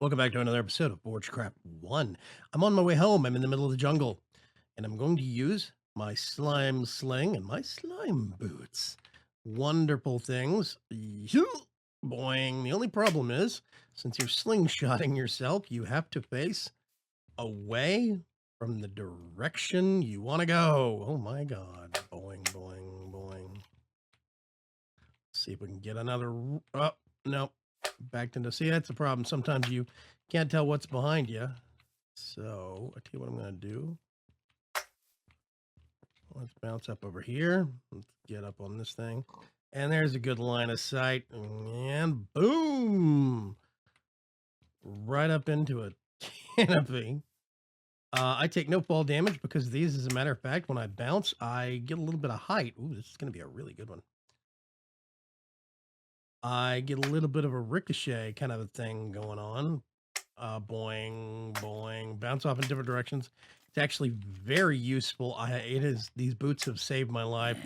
Welcome back to another episode of ForgeCraft One. I'm on my way home. I'm in the middle of the jungle, and I'm going to use my slime sling and my slime boots. Wonderful things. Yoo! Boing. The only problem is, since you're slingshotting yourself, you have to face away from the direction you want to go. Oh my God. Boing, boing, boing. See if we can get another. Oh, no. Backed into. See, that's the problem. Sometimes you can't tell what's behind you. So I tell you what I'm going to do. Let's bounce up over here. Let's get up on this thing. And there's a good line of sight. And boom! Right up into a canopy. I take no fall damage because these, as a matter of fact, when I bounce, I get a little bit of height. Ooh, this is going to be a really good one. I get a little bit of a ricochet kind of a thing going on. Boing, boing, bounce off in different directions. It's actually very useful. These boots have saved my life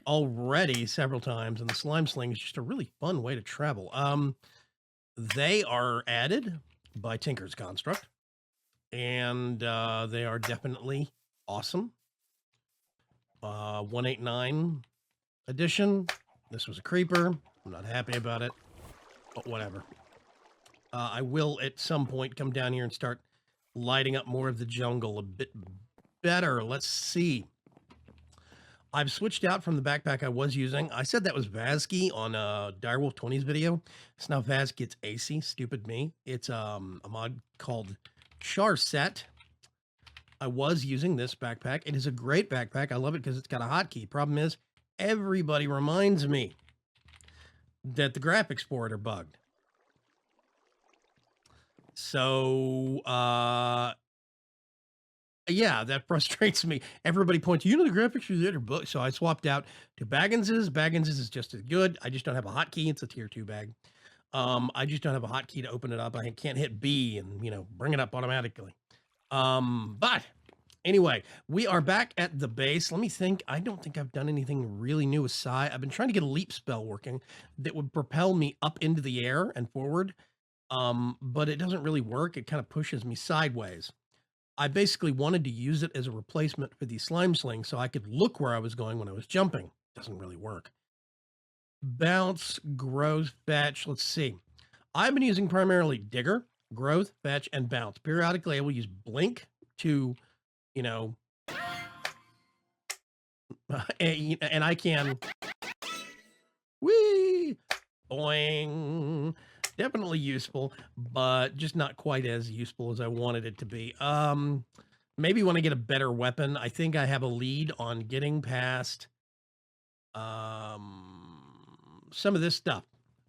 already several times, and the slime sling is just a really fun way to travel. They are added by Tinker's Construct, and they are definitely awesome. 189 edition. This was a creeper. I'm not happy about it, but whatever. I will at some point come down here and start lighting up more of the jungle a bit better. Let's see. I've switched out from the backpack I was using. I said that was Vazkey on Direwolf 20's video. It's not Vazkey, it's AC. Stupid me. It's a mod called Char Set. I was using this backpack. It is a great backpack. I love it because it's got a hotkey. Problem is, everybody reminds me that the graphics for it are bugged. So, yeah, that frustrates me. Everybody points, the graphics are there, but so I swapped out to Baggins's. Baggins's is just as good. I just don't have a hotkey. It's a tier 2 bag. I just don't have a hotkey to open it up. I can't hit B and, bring it up automatically. But anyway, we are back at the base. Let me think. I don't think I've done anything really new with Psy. I've been trying to get a leap spell working that would propel me up into the air and forward. But it doesn't really work. It kind of pushes me sideways. I basically wanted to use it as a replacement for the slime sling so I could look where I was going when I was jumping. Doesn't really work. Bounce, growth, fetch. Let's see. I've been using primarily digger, growth, fetch, and bounce. Periodically, I will use blink to, you know, and I can, whee, boing. Definitely useful, but just not quite as useful as I wanted it to be. Maybe when I get a better weapon. I think I have a lead on getting past some of this stuff.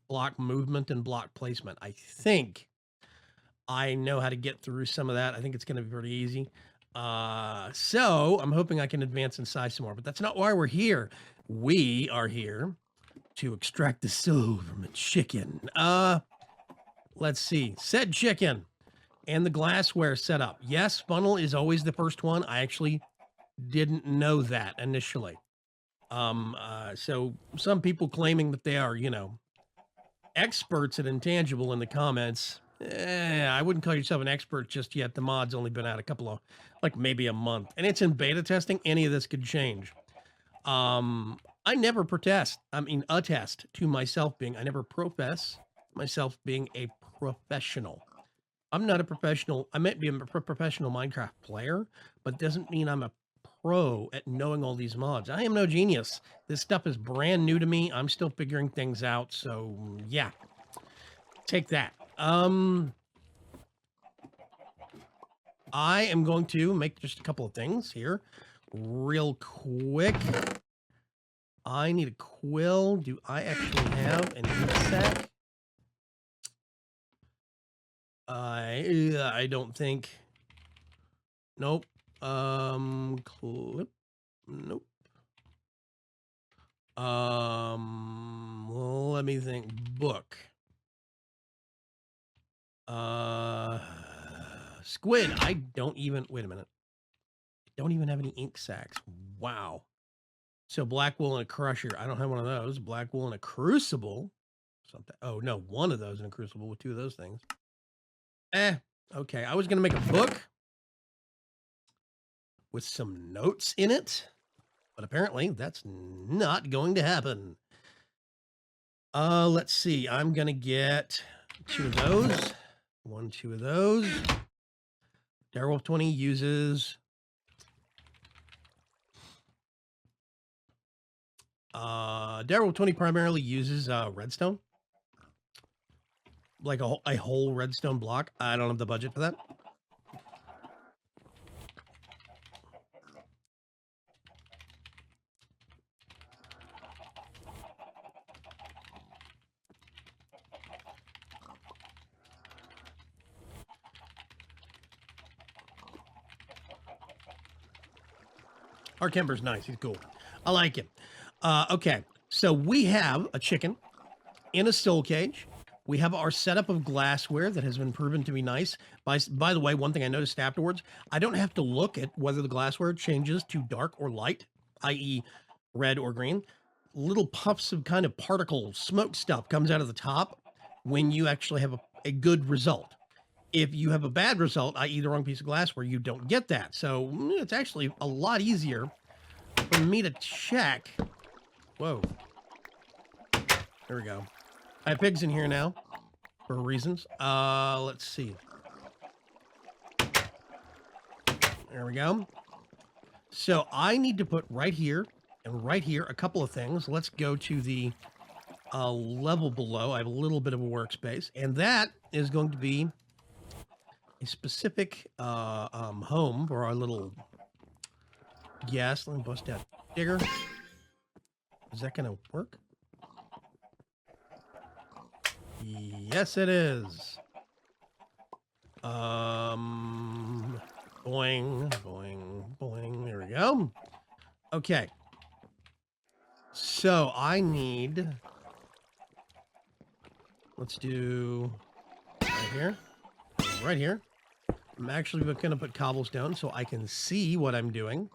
Block movement and block placement. I think I know how to get through some of that. I think it's going to be pretty easy. So I'm hoping I can advance in size some more, but that's not why we're here. We are here to extract the soul from a chicken. Let's see. Said chicken and the glassware setup. Yes, funnel is always the first one. I actually didn't know that initially. So some people claiming that they are, experts at intangible in the comments. I wouldn't call yourself an expert just yet. The mod's only been out a couple of, like maybe a month, and it's in beta testing. Any of this could change. I never attest to myself being, I never profess myself being a professional. I'm not a professional. I might be a professional Minecraft player, but doesn't mean I'm a pro at knowing all these mods. I am no genius. This stuff is brand new to me. I'm still figuring things out. So yeah, take that. I am going to make just a couple of things here real quick. I need a quill. Do I actually have an ink sac? I don't think. Nope. Clip. Nope. Let me think. Book. Squid. I don't even. Wait a minute. I don't even have any ink sacs. Wow. So black wool and a crusher. I don't have one of those. Black wool and a crucible. Something. Oh no, one of those in a crucible with two of those things. Okay. I was going to make a book with some notes in it, but apparently that's not going to happen. Let's see. I'm going to get 2 of those. 1, 2 of those. Darewolf 20 uses Darewolf 20 primarily uses redstone. Like a whole redstone block. I don't have the budget for that. Our Kemper's nice. He's cool. I like him. Okay. So we have a chicken in a soul cage. We have our setup of glassware that has been proven to be nice. By the way, one thing I noticed afterwards, I don't have to look at whether the glassware changes to dark or light, i.e. red or green. Little puffs of kind of particle smoke stuff comes out of the top when you actually have a good result. If you have a bad result, i.e. the wrong piece of glassware, you don't get that. So it's actually a lot easier for me to check. Whoa. There we go. I have pigs in here now for reasons. Let's see. There we go. So I need to put right here and right here a couple of things. Let's go to the level below. I have a little bit of a workspace, and that is going to be a specific home for our little gas. Let me bust that digger. Is that going to work? Yes, it is. Boing, boing, boing. There we go. Okay. So I need, let's do right here, right here. I'm actually going to put cobblestone so I can see what I'm doing.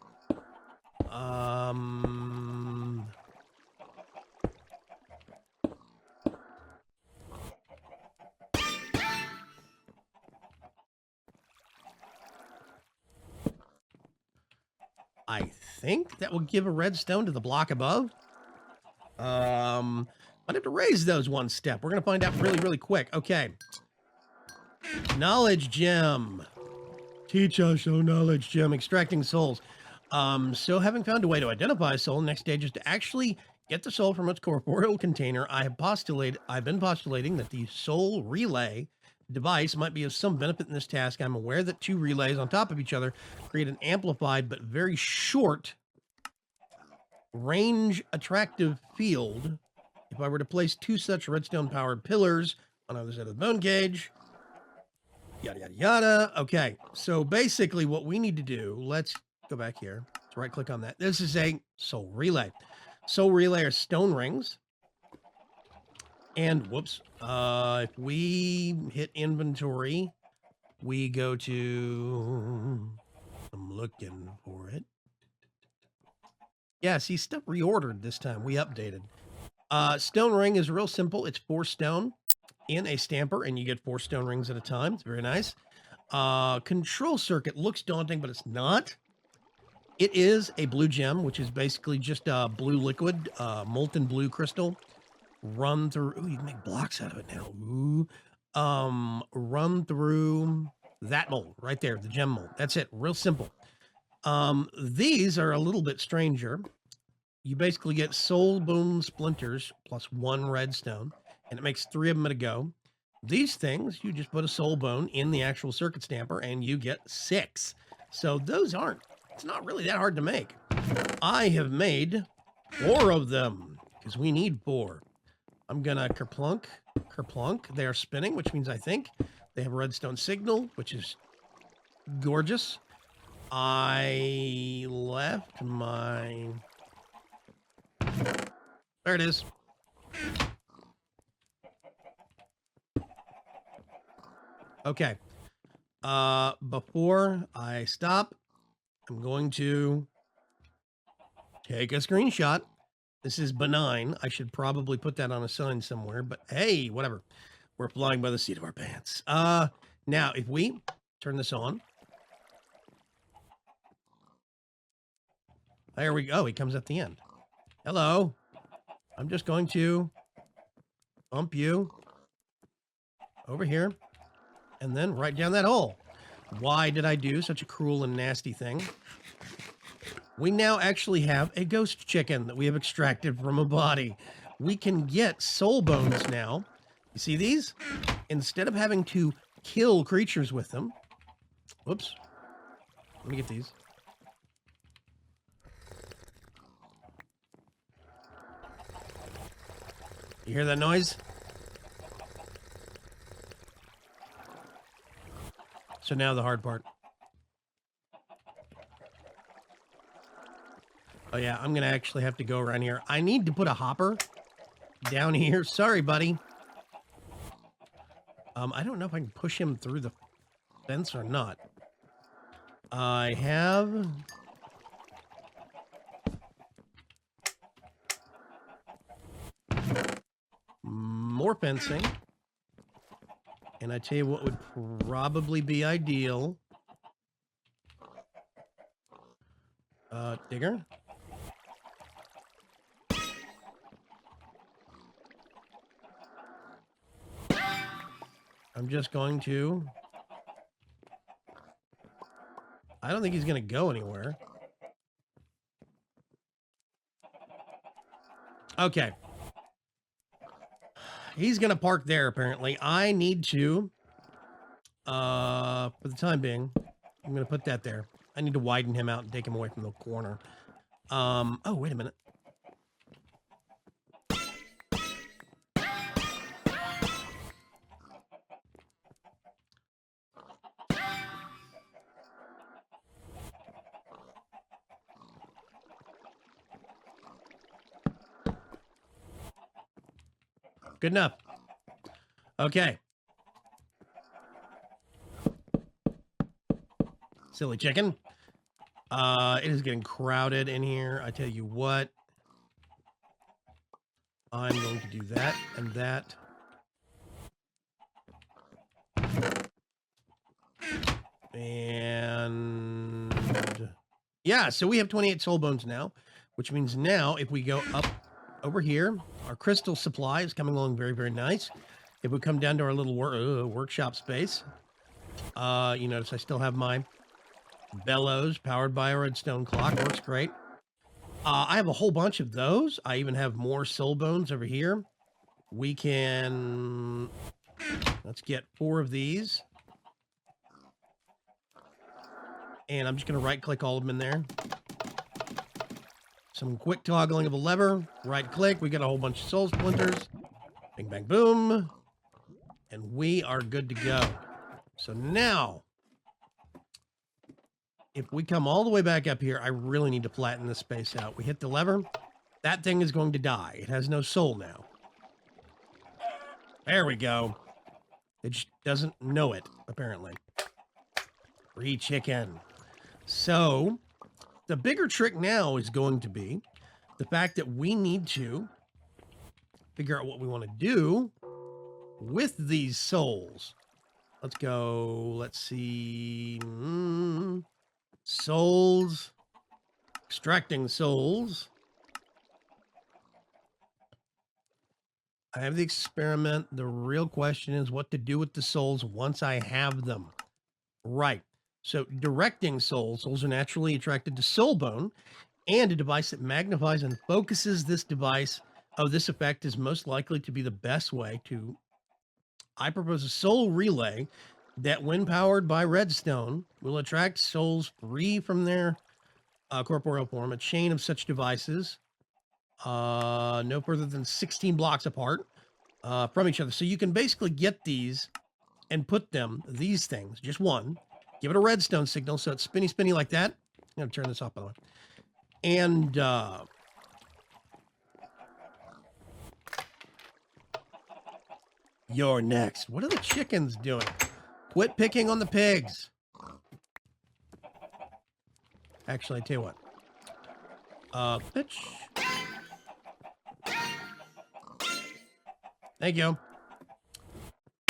I think that will give a redstone to the block above. I'd have to raise those one step. We're going to find out really, really quick. Okay. Knowledge gem. Teach us, oh knowledge gem. Extracting souls. So having found a way to identify a soul, next stage is to actually get the soul from its corporeal container. I've been postulating that the soul relay device might be of some benefit in this task. I'm aware that 2 relays on top of each other create an amplified but very short range attractive field. If I were to place 2 such redstone powered pillars on either side of the bone cage, yada, yada, yada. Okay. So basically what we need to do, let's go back here. Let's right click on that. This is a soul relay. Soul relay are stone rings. And whoops, if we hit inventory, we go to, I'm looking for it. Yeah, see, stuff reordered this time. We updated. Stone ring is real simple. It's 4 stone in a stamper, and you get 4 stone rings at a time. It's very nice. Control circuit looks daunting, but it's not. It is a blue gem, which is basically just a blue liquid, molten blue crystal. Run through. Ooh, you can make blocks out of it now. Ooh. Run through that mold right there, the gem mold. That's it. Real simple. These are a little bit stranger. You basically get soul bone splinters plus 1 redstone, and it makes 3 of them at a go. These things, you just put a soul bone in the actual circuit stamper, and you get 6. So those aren't. It's not really that hard to make. I have made 4 of them because we need 4. I'm gonna kerplunk, kerplunk. They are spinning, which means I think they have a redstone signal, which is gorgeous. I left my... There it is. Okay. Before I stop, I'm going to take a screenshot. This is benign. I should probably put that on a sign somewhere, but hey, whatever. We're flying by the seat of our pants. Now, if we turn this on. There we go. He comes at the end. Hello. I'm just going to bump you over here and then right down that hole. Why did I do such a cruel and nasty thing? We now actually have a ghost chicken that we have extracted from a body. We can get soul bones now. You see these? Instead of having to kill creatures with them. Whoops. Let me get these. You hear that noise? So now the hard part. Oh yeah, I'm gonna actually have to go around here. I need to put a hopper down here. Sorry, buddy. I don't know if I can push him through the fence or not. I have... more fencing. And I tell you what would probably be ideal. Digger. I'm just going to... I don't think he's going to go anywhere. Okay. He's going to park there, apparently. I need to, for the time being, I'm going to put that there. I need to widen him out and take him away from the corner. Oh, wait a minute. Good enough. Okay. Silly chicken. It is getting crowded in here. I tell you what. I'm going to do that and that. And yeah, so we have 28 soul bones now, which means now if we go up over here, our crystal supply is coming along very, very nice. If we come down to our little workshop space, you notice I still have my bellows powered by a redstone clock. Works great. I have a whole bunch of those. I even have more soul bones over here. We can... Let's get 4 of these. And I'm just going to right-click all of them in there. Some quick toggling of a lever. Right-click. We got a whole bunch of soul splinters. Bing, bang, boom. And we are good to go. So now, if we come all the way back up here, I really need to flatten this space out. We hit the lever. That thing is going to die. It has no soul now. There we go. It just doesn't know it, apparently. Free chicken. So, the bigger trick now is going to be the fact that we need to figure out what we want to do with these souls. Let's go. Let's see. Souls. Extracting souls. I have the experiment. The real question is what to do with the souls once I have them. Right. So directing souls. Souls are naturally attracted to soul bone, and a device that magnifies and focuses this device of this effect is most likely to be the best way to... I propose a soul relay that, when powered by redstone, will attract souls free from their corporeal form. A chain of such devices, no further than 16 blocks apart from each other. So you can basically get these and put them, these things, just one, give it a redstone signal so it's spinny, spinny like that. I'm going to turn this off, by the way. And you're next. What are the chickens doing? Quit picking on the pigs. Actually, I tell you what. Pitch. Thank you.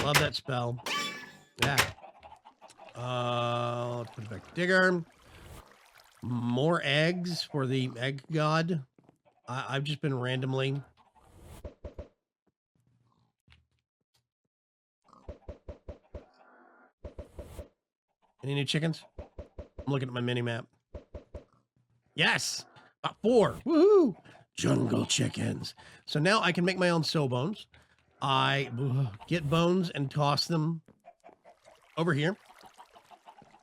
Love that spell. Yeah. Let's put it back to digger. More eggs for the egg god. I've just been randomly. Any new chickens? I'm looking at my mini map. Yes, about 4. Woohoo! Jungle chickens. So now I can make my own soul bones. I get bones and toss them over here,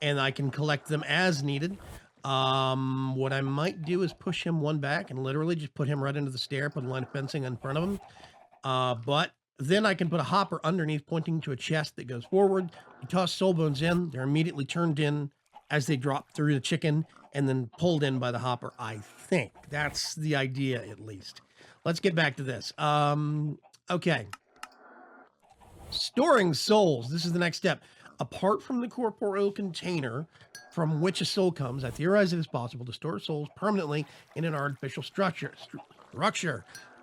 and I can collect them as needed. What I might do is push him one back and literally just put him right into the stair, put a line of fencing in front of him. But then I can put a hopper underneath pointing to a chest that goes forward. You toss soul bones in, they're immediately turned in as they drop through the chicken and then pulled in by the hopper. I think that's the idea, at least. Let's get back to this. Okay. Storing souls. This is the next step. Apart from the corporeal container from which a soul comes, I theorize it is possible to store souls permanently in an artificial structure.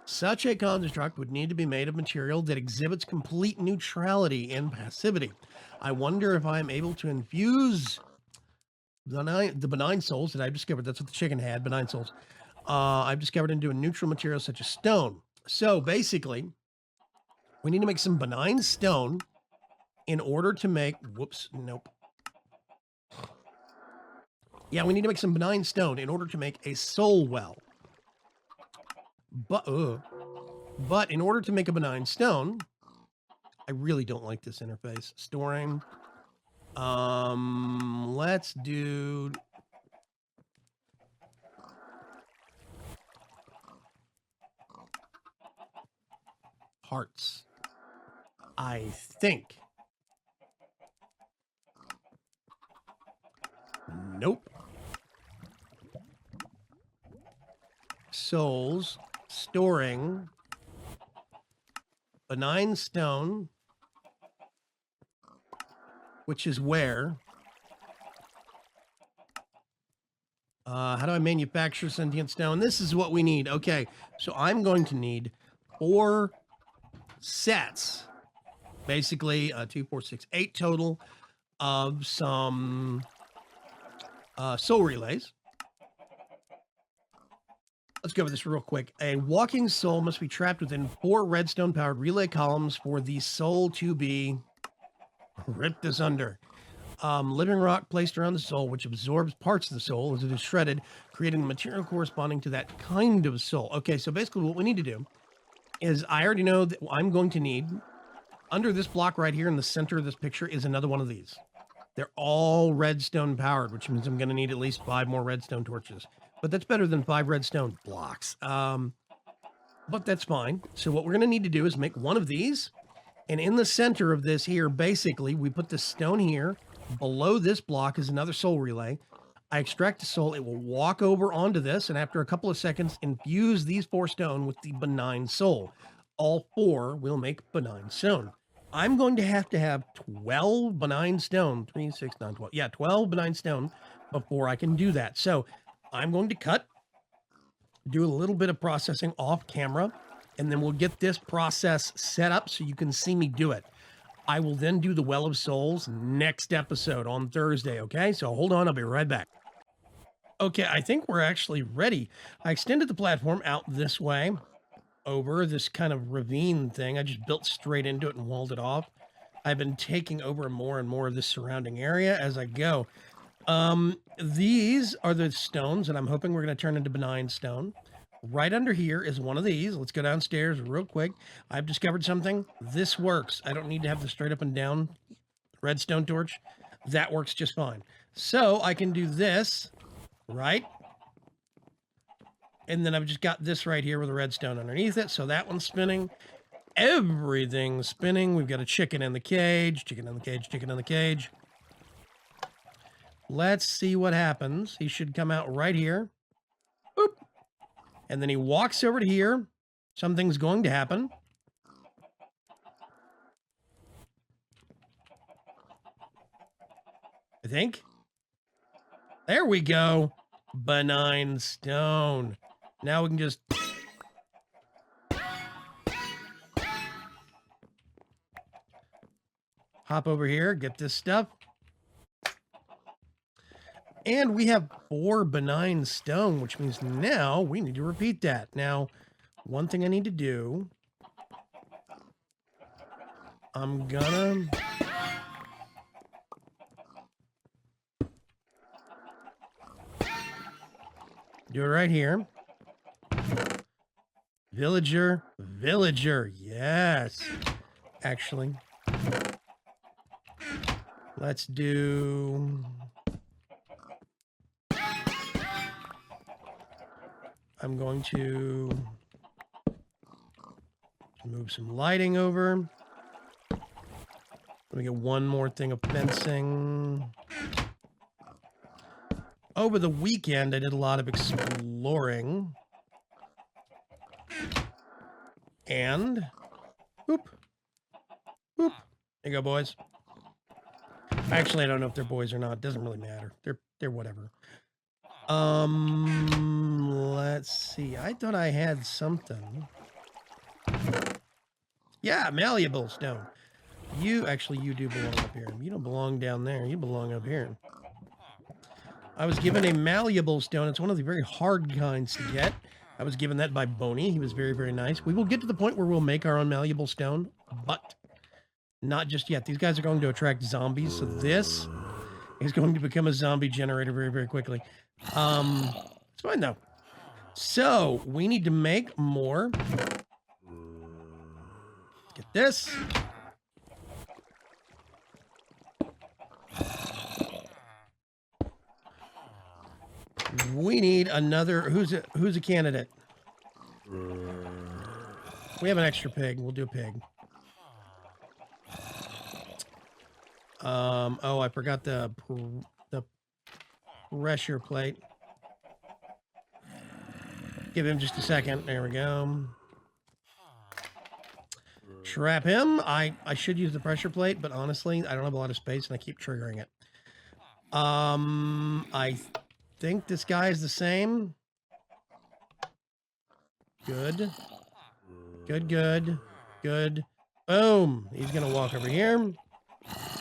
Such a construct would need to be made of material that exhibits complete neutrality and passivity. I wonder if I am able to infuse the benign souls that I've discovered. That's what the chicken had, benign souls. I've discovered into a neutral material such as stone. So basically, we need to make some benign stone in order to make, whoops, nope. Yeah, we need to make some benign stone in order to make a soul well. But in order to make a benign stone, I really don't like this interface. Storing. Let's do hearts. I think. Nope. Souls. Storing. Benign stone. Which is where? How do I manufacture sentient stone? This is what we need. Okay, so I'm going to need 4 sets. Basically, 2, 4, 6, 8 total of some soul relays. Let's go over this real quick. A walking soul must be trapped within 4 redstone-powered relay columns for the soul to be ripped asunder. Living rock placed around the soul, which absorbs parts of the soul as it is shredded, creating the material corresponding to that kind of soul. Okay, so basically what we need to do is, I already know that I'm going to need, under this block right here in the center of this picture is another one of these. They're all redstone powered, which means I'm going to need at least 5 more redstone torches. But that's better than 5 redstone blocks. But that's fine. So what we're going to need to do is make one of these. And in the center of this here, basically, we put the stone here. Below this block is another soul relay. I extract the soul. It will walk over onto this. And after a couple of seconds, infuse these 4 stone with the benign soul. All 4 will make benign stone. I'm going to have 12 benign stone. 3, 6, 9, 12. Yeah, 12 benign stone before I can do that. So I'm going to cut, do a little bit of processing off camera, and then we'll get this process set up so you can see me do it. I will then do the Well of Souls next episode on Thursday, okay? So hold on, I'll be right back. Okay, I think we're actually ready. I extended the platform out this way, over this kind of ravine thing. I just built straight into it and walled it off. I've been taking over more and more of the surrounding area as I go. These are the stones that I'm hoping we're going to turn into benign stone. Right under here is one of these. Let's go downstairs real quick. I've discovered something. This works. I don't need to have the straight up and down redstone torch. That works just fine. So I can do this, right? And then I've just got this right here with a redstone underneath it. So that one's spinning. Everything's spinning. We've got a chicken in the cage, chicken in the cage, chicken in the cage. Let's see what happens. He should come out right here. Boop. And then he walks over to here. Something's going to happen. I think. There we go. Benign stone. Now we can just... hop over here, get this stuff. And we have 4 benign stone, which means now we need to repeat that. Now, one thing I need to do, I'm gonna... do it right here. Villager, villager, yes. Actually, let's do... I'm going to move some lighting over. Let me get one more thing of fencing. Over the weekend, I did a lot of exploring. And, boop, boop. There you go, boys. Actually, I don't know if they're boys or not. Doesn't really matter. They're whatever. Let's see. I thought I had something. Yeah, malleable stone. You do belong up here. You don't belong down there. You belong up here. I was given a malleable stone. It's one of the very hard kinds to get. I was given that by Boney. He was very, very nice. We will get to the point where we'll make our own malleable stone, but not just yet. These guys are going to attract zombies, so this is going to become a zombie generator very, very quickly. It's fine though. So we need to make more. Get this. We need another. Who's a candidate? We have an extra pig. We'll do a pig. Oh, I forgot the pressure plate. Give him just a second. There we go. Trap him. I should use the pressure plate, but honestly, I don't have a lot of space and I keep triggering it. I think this guy is the same. Good. Good, good, good. Boom. He's going to walk over here. And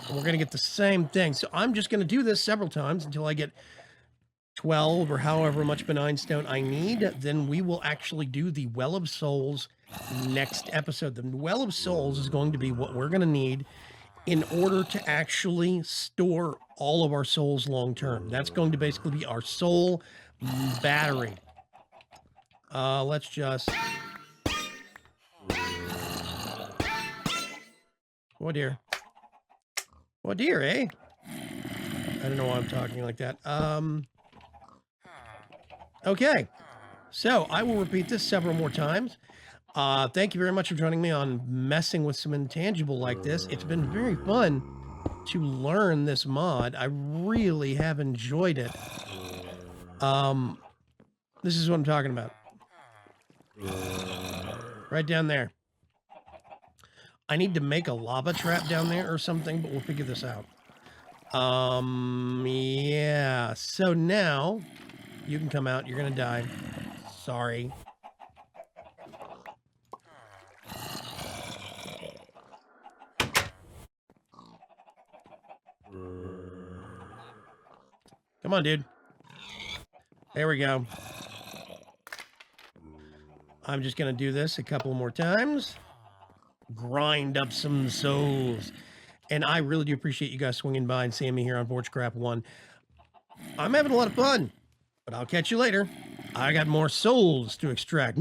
we're going to get the same thing. So I'm just going to do this several times until I get 12 or however much benign stone I need. Then we will actually do the Well of Souls next episode. The Well of Souls is going to be what we're going to need in order to actually store all of our souls long term. That's going to basically be our soul battery. Let's just... Oh dear. Oh dear, eh? I don't know why I'm talking like that. Okay. So I will repeat this several more times. Thank you very much for joining me on messing with some intangible like this. It's been very fun to learn this mod. I really have enjoyed it. This is what I'm talking about. Right down there. I need to make a lava trap down there or something, but we'll figure this out. Yeah. So now you can come out. You're going to die. Sorry. Come on, dude. There we go. I'm just going to do this a couple more times. Grind up some souls. And I really do appreciate you guys swinging by and seeing me here on ForgeCraft One. I'm having a lot of fun, but I'll catch you later. I got more souls to extract.